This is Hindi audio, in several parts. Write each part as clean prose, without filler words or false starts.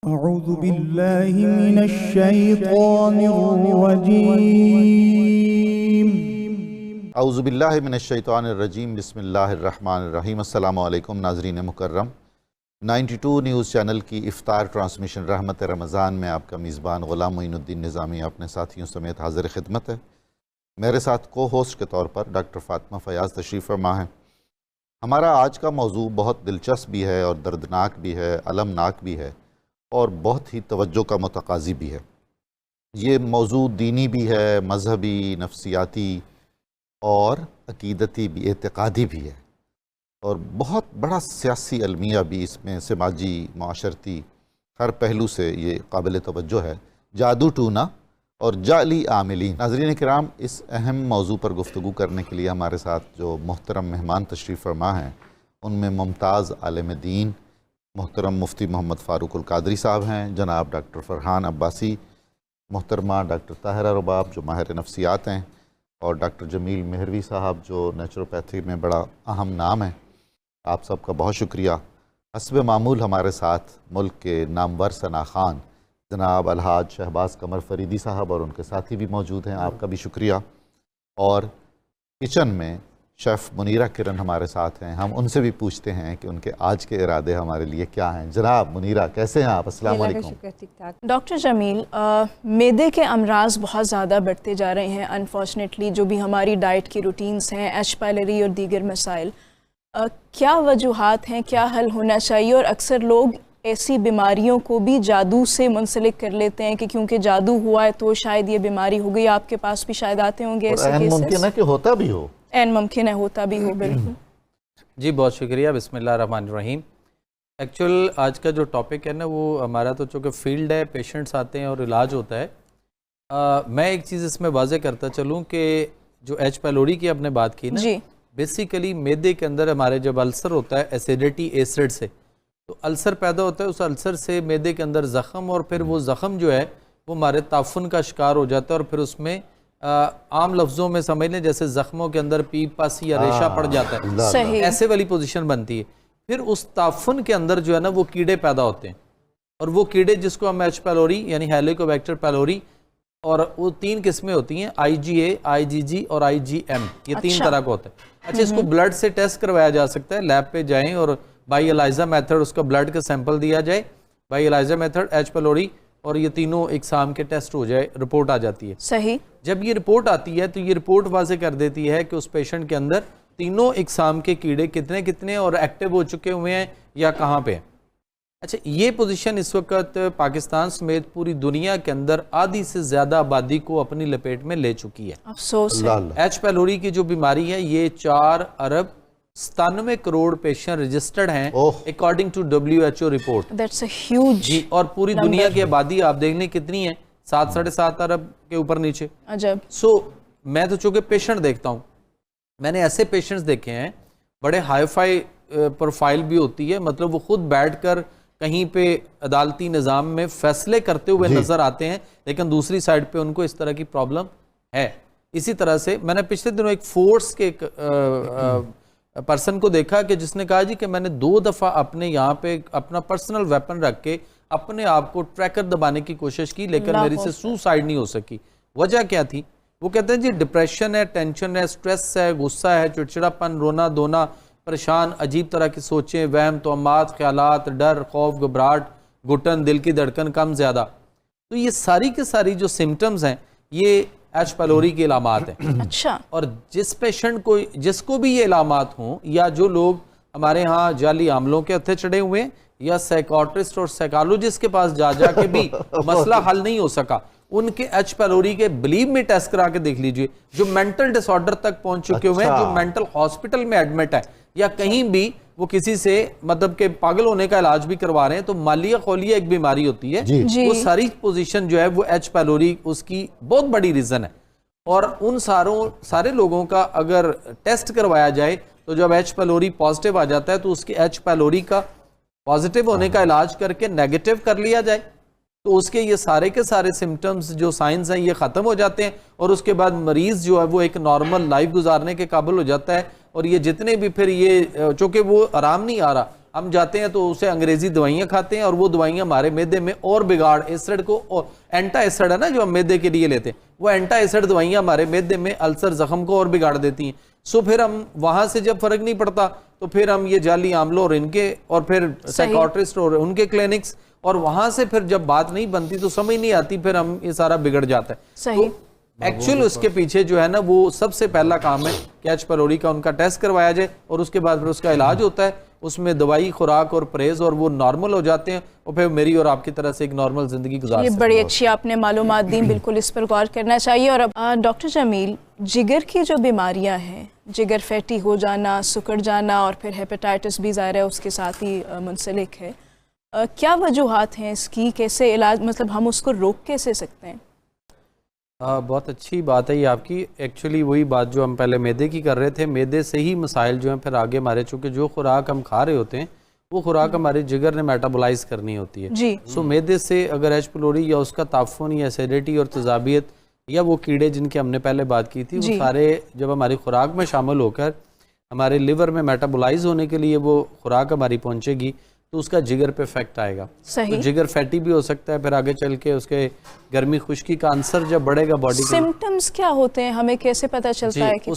अऊज़ु बिल्लाहि मिनश शैतानिर रजीम। अऊज़ु बिल्लाहि मिनश शैतानिर रजीम। बिस्मिल्लाहिर रहमानिर रहीम। अस्सलामु अलैकुम नाज़रीन मुकर्रम। 92 न्यूज़ चैनल की इफ्तार ट्रांसमिशन रहमत रमज़ान में आपका मेज़बान ग़ुलाम मोइनुद्दीन निज़ामी अपने साथियों समेत हाज़िर खिदमत है। मेरे साथ को होस्ट के तौर पर डॉक्टर फ़ातिमा फ़याज़ तशरीफ़ फरमा है। हमारा आज का मौजू बहुत दिलचस्प भी है और दर्दनाक भी है, अलमनाक भी है और बहुत ही तवज्जो का मुतकाज़ी भी है। ये मौजू दीनी भी है, मजहबी, नफ्सियाती और अकीदती भी, एतक़ादी भी है और बहुत बड़ा सियासी अलमिया भी इसमें, समाजी, माशरती हर पहलू से ये काबिल तवज्जो है। जादू टूना और जाली आमिलीन। नाज़रीन किराम, इस अहम मौजू पर गुफ्तगू करने के लिए हमारे साथ जो मोहतरम मेहमान तशरीफ़ फरमा हैं, उनमें मुमताज़ आलिम दीन मोहतरम मुफ्ती मोहम्मद फ़ारूक़ुल क़ादरी साहब हैं, जनाब डॉक्टर फ़रहान अब्बासी, मोहतरमा डॉक्टर ताहिरा रुबाब जो माहिर नफ्सियात हैं, और डॉक्टर जमील मेहरवी साहब जो नेचुरोपैथी में बड़ा अहम नाम है। आप सबका बहुत शुक्रिया। हस्ब मामूल हमारे साथ मुल्क के नामवर सना ख़ान जनाब अलहाज शहबाज कमर फरीदी साहब और उनके साथी भी मौजूद हैं, आपका भी शुक्रिया। और किचन में शेफ़ मुनीरा किरण हमारे साथ हैं, हम उनसे भी पूछते हैं कि उनके आज के इरादे हमारे लिए क्या हैं। जनाब मुनीरा, कैसे हैं आप? अस्सलाम वालेकुम। ठीक ठाक। डॉक्टर जमील, मैदे के अमराज बहुत ज़्यादा बढ़ते जा रहे हैं अनफॉर्चुनेटली, जो भी हमारी डाइट की रूटीन्स हैं, एच पायलरी और दीगर मसाइल, क्या वजूहात हैं, क्या हल होना चाहिए? और अक्सर लोग ऐसी बीमारियों को भी जादू से मुंसलिक कर लेते हैं कि क्योंकि जादू हुआ है तो शायद ये बीमारी हो गई। आपके पास भी शायद आते होंगे ऐसे केसेस। मुमकिन है कि होता भी हो, एन मुमकिन है होता भी हो। बिल्कुल जी, बहुत शुक्रिया। बिस्मिल्लाहिर्रहमानिर्रहीम। एक्चुअल आज का जो टॉपिक है ना, वो हमारा तो चूँकि फील्ड है, पेशेंट्स आते हैं और इलाज होता है। मैं एक चीज़ इसमें वाज़े करता चलूँ कि जो एच पायलोरी की आपने बात की ना, बेसिकली मैदे के अंदर हमारे जब अल्सर होता है एसिडिटी एसिड से, तो अल्सर पैदा होता है। उस अल्सर से मैदे के अंदर ज़ख़म, और फिर वो ज़ख़म जो है वो हमारे ताफुन का शिकार हो जाता है, और फिर उसमें आम लफ्ज़ों में समझ लें जैसे ज़ख्मों के अंदर पीप पस या रेशा पड़ जाता है, सही ऐसे वाली पोजीशन बनती है। फिर उस ताफुन के अंदर जो है ना वो कीड़े पैदा होते हैं, और वो कीड़े जिसको हम एच पायलोरी यानी हेलिकोबैक्टर पायलोरी, और वो 3 किस्में होती हैं, IgA, IgG और IgM, ये 3 तरह का होता है। अच्छा, इसको ब्लड से टेस्ट करवाया जा सकता है, लैब पे जाएं और बाई एलाइजा मेथड उसका ब्लड का सैंपल दिया जाए, by ELISA method H pylori, और ये तीनों एग्जाम के टेस्ट हो जाए, रिपोर्ट आ जाती है। सही। जब ये रिपोर्ट आती है तो ये रिपोर्ट वाज़े कर देती है कि उस पेशेंट के अंदर तीनों एग्जाम के कीड़े कितने कितने और एक्टिव हो चुके हुए हैं या कहाँ पे हैं। अच्छा, ये पोजीशन इस वक्त पाकिस्तान समेत पूरी दुनिया के अंदर आधी से ज़्यादा आबादी को अपनी लपेट में ले चुकी है। अफसोस है। एच पायलोरी की जो बीमारी है ये 4 अरब 97 करोड़ पेशेंट रजिस्टर्ड हैं according to WHO report. That's a huge जी। और पूरी दुनिया की आबादी आप देख लें कितनी है, 7-7.5 अरब के ऊपर नीचे। अजब। मैं तो चूंकि पेशेंट देखता हूँ, मैंने ऐसे पेशेंट्स देखे हैं, बड़े हाईफाई प्रोफाइल भी होती है, मतलब वो खुद बैठकर कहीं पे अदालती निज़ाम में फैसले करते हुए नजर आते हैं, लेकिन दूसरी साइड पे उनको इस तरह की प्रॉब्लम है। इसी तरह से मैंने पिछले दिनों एक फोर्स के पर्सन को देखा कि जिसने कहा जी कि मैंने 2 दफ़ा अपने यहाँ पे अपना पर्सनल वेपन रख के अपने आप को ट्रैकर दबाने की कोशिश की, लेकिन मेरे से सुसाइड नहीं हो सकी। वजह क्या थी? वो कहते हैं जी डिप्रेशन है, टेंशन है, स्ट्रेस है, गुस्सा है, चिड़चिड़ापन, रोना धोना, परेशान, अजीब तरह की सोचें, वहम, तोहमात, ख्यालात, डर, खौफ, घबराहट, घुटन, दिल की धड़कन कम ज़्यादा। तो ये सारी की सारी जो सिम्टम्स हैं ये एच पायलोरी के इलामात हैं। अच्छा। और जिस पेशेंट को, जिसको भी ये इलामात हों, या जो लोग हमारे यहाँ जाली आमलों के हत्थे चढ़े हुए हैं, या साइकोट्रिस्ट और साइकोलॉजिस्ट के पास जा के भी मसला हल नहीं हो सका, उनके एच पायलोरी के बिलीव में टेस्ट करा के देख लीजिए। जो मेंटल डिसऑर्डर तक पहुंच चुके हुए हैं, जो मेंटल हॉस्पिटल में एडमिट है, या कहीं भी वो किसी से मतलब के पागल होने का इलाज भी करवा रहे हैं, तो मालिया खोलिया एक बीमारी होती है जी। वो सारी पोजीशन जो है वो एच पायलोरी उसकी बहुत बड़ी रीजन है। और उन सारे लोगों का अगर टेस्ट करवाया जाए तो जब एच पायलोरी पॉजिटिव आ जाता है तो उसकी एच पायलोरी का पॉजिटिव होने का इलाज करके नेगेटिव कर लिया जाए, तो उसके ये सारे के सारे सिम्टम्स जो साइंस हैं ये ख़त्म हो जाते हैं, और उसके बाद मरीज़ जो है वो एक नॉर्मल लाइफ गुजारने के काबिल हो जाता है। और ये जितने भी फिर ये चूँकि वो आराम नहीं आ रहा, हम जाते हैं तो उसे अंग्रेजी दवाइयाँ खाते हैं और वो दवाइयाँ हमारे मैदे में और बिगाड़ एसिड को, और एंटा एसिड है ना जो हम मैदे के लिए लेते हैं, वो एंटा एसिड दवाइयाँ हमारे मैदे में अल्सर जख्म को और बिगाड़ देती हैं। सो फिर हम वहाँ से जब फर्क नहीं पड़ता तो फिर हम ये जाली आमलों और इनके और फिर साइकोट्रिस्ट और उनके क्लिनिक्स, और वहाँ से फिर जब बात नहीं बनती तो समझ नहीं आती, फिर हम ये सारा बिगड़ जाता है। सही। एक्चुअल उसके पीछे जो है ना वो सबसे पहला काम है कि एच पायलोरी का उनका टेस्ट करवाया जाए और उसके बाद फिर उसका इलाज होता है, उसमें दवाई खुराक और परहेज, और वो नॉर्मल हो जाते हैं और फिर मेरी और आपकी तरह से एक नॉर्मल जिंदगी गुजार ये सकते बड़ी हैं। अच्छी आपने मालूमात दी, बिल्कुल इस पर गौर करना चाहिए। और अब डॉक्टर जमील, जिगर की जो बीमारियां हैं, जिगर फैटी हो जाना, सिकुड़ जाना और फिर हेपेटाइटिस भी ज़ाहिर है उसके साथ ही मुंसलिक है, क्या वजूहात हैं इसकी, कैसे इलाज, मतलब हम उसको रोक कैसे सकते हैं? बहुत अच्छी बात है ये आपकी। एक्चुअली वही बात जो हम पहले मैदे की कर रहे थे, मैदे से ही मसाइल जो हैं फिर आगे हमारे, चूँकि जो खुराक हम खा रहे होते हैं वो खुराक हमारे जिगर ने मेटाबोलाइज करनी होती है जी। सो मैदे से अगर एच पिलोरी या उसका ताफुन या एसिडिटी और तेजाबियत या वो कीड़े जिनकी हमने पहले बात की थी, वो सारे जब हमारी खुराक में शामिल होकर हमारे लिवर में मेटाबोलाइज होने के लिए वो खुराक हमारी पहुँचेगी तो उसका जिगर पे इफेक्ट आएगा। सही। तो जिगर फैटी भी हो सकता है, फिर आगे चल के उसके गर्मी खुश्की का आंसर जब बढ़ेगा बॉडी के। सिम्टम्स क्या होते हैं, हमें कैसे पता चलता है कि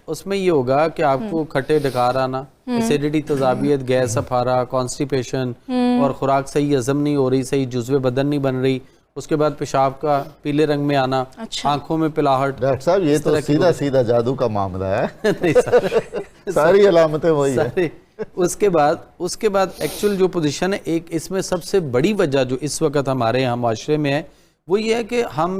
उसमें ये होगा कि आपको खट्टे डकार आना, एसिडिटी, तेजाबियत, गैस अफारा, कॉन्स्टिपेशन और खुराक सही हजम नहीं हो रही, सही जुज़्वे बदन नहीं बन रही, उसके बाद पेशाब का पीले रंग में आना, आंखों में पिलाहट। डॉक्टर साहब ये तो सीधा सीधा जादू का मामला है। सारी अलामतें वही है। उसके बाद एक्चुअल जो पोजीशन है, एक इसमें सबसे बड़ी वजह जो इस वक्त हमारे यहाँ माशरे में है वो ये है कि हम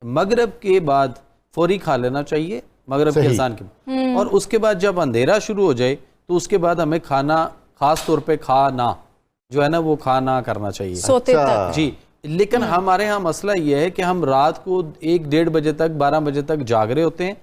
मगरब के बाद फौरी खा लेना चाहिए, मगरब के अज़ान के, और उसके बाद जब अंधेरा शुरू हो जाए तो उसके बाद हमें खाना, खास तौर पे खाना जो है ना वो खाना करना चाहिए सोते तक। जी। लेकिन हमारे यहाँ मसला ये है कि हम रात को 1-1:30 बजे तक, 12 बजे तक जाग रहे होते हैं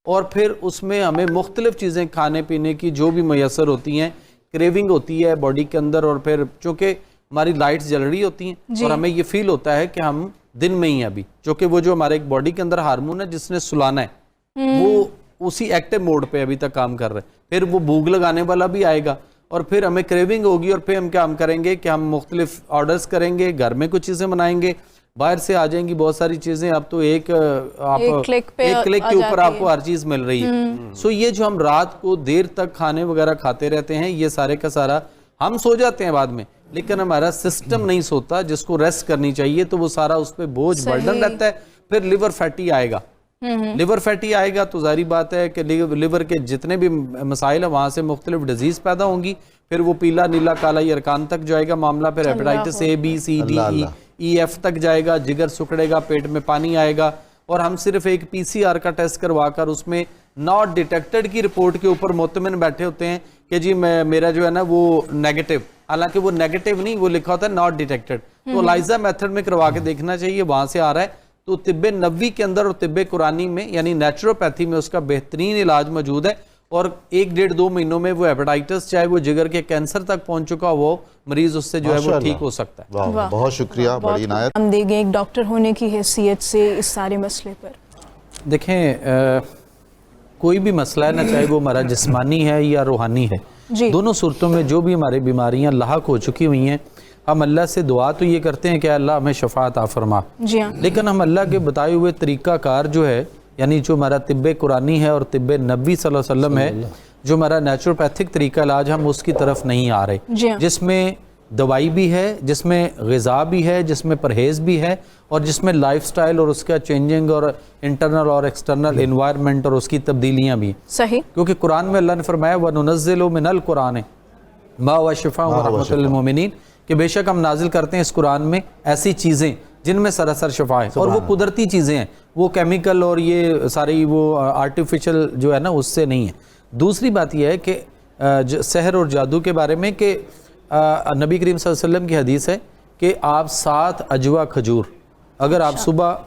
और फिर उसमें हमें मुख्तलिफ चीज़ें खाने पीने की जो भी मैसर होती हैं, क्रेविंग होती है बॉडी के अंदर, और फिर चूँकि हमारी लाइट्स जल रही होती हैं और हमें ये फील होता है कि हम दिन में ही अभी, चूँकि वो जो हमारे एक बॉडी के अंदर हार्मोन है जिसने सुलाना है वो उसी एक्टिव मोड पे अभी तक काम कर रहे हैं, फिर वो भूख लगाने वाला भी आएगा और फिर हमें क्रेविंग होगी और फिर हम काम करेंगे कि हम मुख्तलिफ ऑर्डर्स करेंगे, घर में कुछ चीज़ें बनाएंगे, बाहर से आ जाएंगी बहुत सारी चीज़ें। अब तो एक क्लिक के ऊपर आपको हर चीज़ मिल रही है। सो ये जो हम रात को देर तक खाने वगैरह खाते रहते हैं, ये सारे का सारा, हम सो जाते हैं बाद में लेकिन हमारा सिस्टम नहीं सोता जिसको रेस्ट करनी चाहिए, तो वो सारा उस पर बोझ बर्डन रहता है। फिर लिवर फैटी आएगा, लिवर फैटी आएगा तो जारी बात है कि लिवर के जितने भी मसाइल है वहाँ से मुख्तलिफ डिजीज़ पैदा होंगी, फिर वो पीला नीला काला यरकान तक जाएगा मामला, फिर hepatitis A B C D E F तक जाएगा, जिगर सुकड़ेगा, पेट में पानी आएगा, और हम सिर्फ एक PCR का टेस्ट करवाकर उसमें नॉट डिटेक्टेड की रिपोर्ट के ऊपर मुतमिन बैठे होते हैं कि जी मेरा जो है ना वो नेगेटिव, हालांकि वो नेगेटिव नहीं, वो लिखा होता है नॉट डिटेक्टेड। तो एलाइजा मेथड में करवा के देखना चाहिए वहाँ से आ रहा है। तो तिब्बे नबवी के अंदर और तिब्बे कुरानी में यानी नेचुरोपैथी में उसका बेहतरीन इलाज मौजूद है, और 1-1.5-2 महीनों में वो हेपेटाइटिस चाहे वो जिगर के कैंसर तक पहुंच चुका वो मरीज उससे जो है वो ठीक हो सकता है। बहुत शुक्रिया, बड़ी इनायत। हम देंगे एक डॉक्टर होने की हैसियत से इस सारे मसले पर। देखें, कोई भी मसला है ना, चाहे वो हमारा जिस्मानी है या रूहानी है, दोनों सूरतों में जो भी हमारी बीमारियां लाहक हो चुकी हुई हैं, हम अल्लाह से दुआ तो ये करते हैं कि अल्लाह हमें शफाअत फरमा, लेकिन हम अल्लाह के बताए हुए तरीक़ाकार जो है, यानी जो हमारा तिब्बे कुरानी है और तिब्बे नबी सल्लल्लाहु अलैहि वसल्लम है, जो हमारा नेचुरोपैथिक तरीका इलाज, हम उसकी तरफ नहीं आ रहे, जिसमें दवाई भी है, जिसमें ग़िज़ा भी है, जिसमें परहेज़ भी है, और जिसमें लाइफस्टाइल और उसका चेंजिंग और इंटरनल और एक्सटर्नल एनवायरनमेंट और उसकी तब्दीलियाँ भी। सही। क्योंकि कुरान में अल्लाह ने फरमाया वनुनज़्ज़िलु मिनल कुरान मा हुवा शिफ़ाअ व रहमतुल लिल मोमिनीन, कि बेशक हम नाजिल करते हैं इस कुरान में ऐसी चीज़ें जिनमें सरासर शफा है, और वो कुदरती चीज़ें हैं, वो केमिकल और ये सारी वो आर्टिफिशियल जो है ना उससे नहीं है। दूसरी बात यह है कि सहर और जादू के बारे में कि नबी करीम सल्लल्लाहु अलैहि वसल्लम की हदीस है कि आप 7 अजवा खजूर अगर आप सुबह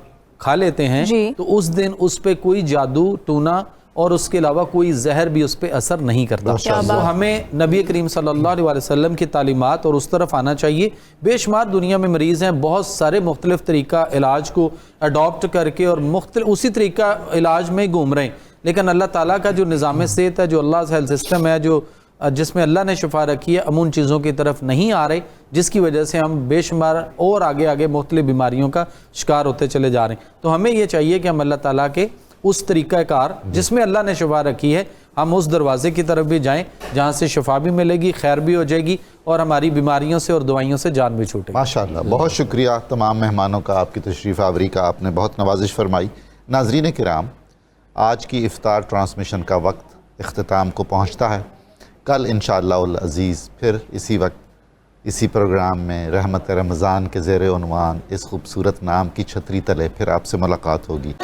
खा लेते हैं तो उस दिन उस पर कोई जादू टूना और उसके अलावा कोई जहर भी उस पर असर नहीं करता। तो हमें नबी करीम सल्लल्लाहु अलैहि वसल्लम की तालीमात और उस तरफ आना चाहिए। बेशुमार दुनिया में मरीज़ हैं, बहुत सारे मुख्तलिफ तरीका इलाज को अडॉप्ट करके और मुख्तलिफ उसी तरीका इलाज में घूम रहे हैं, लेकिन अल्लाह ताला का जो निज़ाम सेहत है, जो अल्लाह हेल्थ सिस्टम है, जो जिसमें अल्लाह ने शिफा रखी है, हम उन चीज़ों की तरफ नहीं आ रहे जिसकी वजह से हम बेशुमार और आगे आगे मुख्तलिफ बीमारियों का शिकार होते चले जा रहे हैं। तो हमें ये चाहिए कि हम अल्लाह ताला के उस तरीक़ाकार जिसमें अल्लाह ने शिफा रखी है, हम उस दरवाज़े की तरफ भी जाएँ जहाँ से शिफा भी मिलेगी, खैर भी हो जाएगी और हमारी बीमारियों से और दवाइयों से जान भी छूटेगी। माशाअल्लाह, बहुत शुक्रिया तमाम मेहमानों का, आपकी तशरीफ़ आवरी का, आपने बहुत नवाजिश फरमाई। नाज़रीन किराम, आज की इफ्तार ट्रांसमिशन का वक्त इख्तिताम को पहुँचता है। कल इंशाअल्लाह अज़ीज़ फिर इसी वक्त इसी प्रोग्राम में रहमत रमज़ान के ज़ेर उन्वान इस खूबसूरत नाम की छतरी तले फिर आपसे मुलाकात होगी।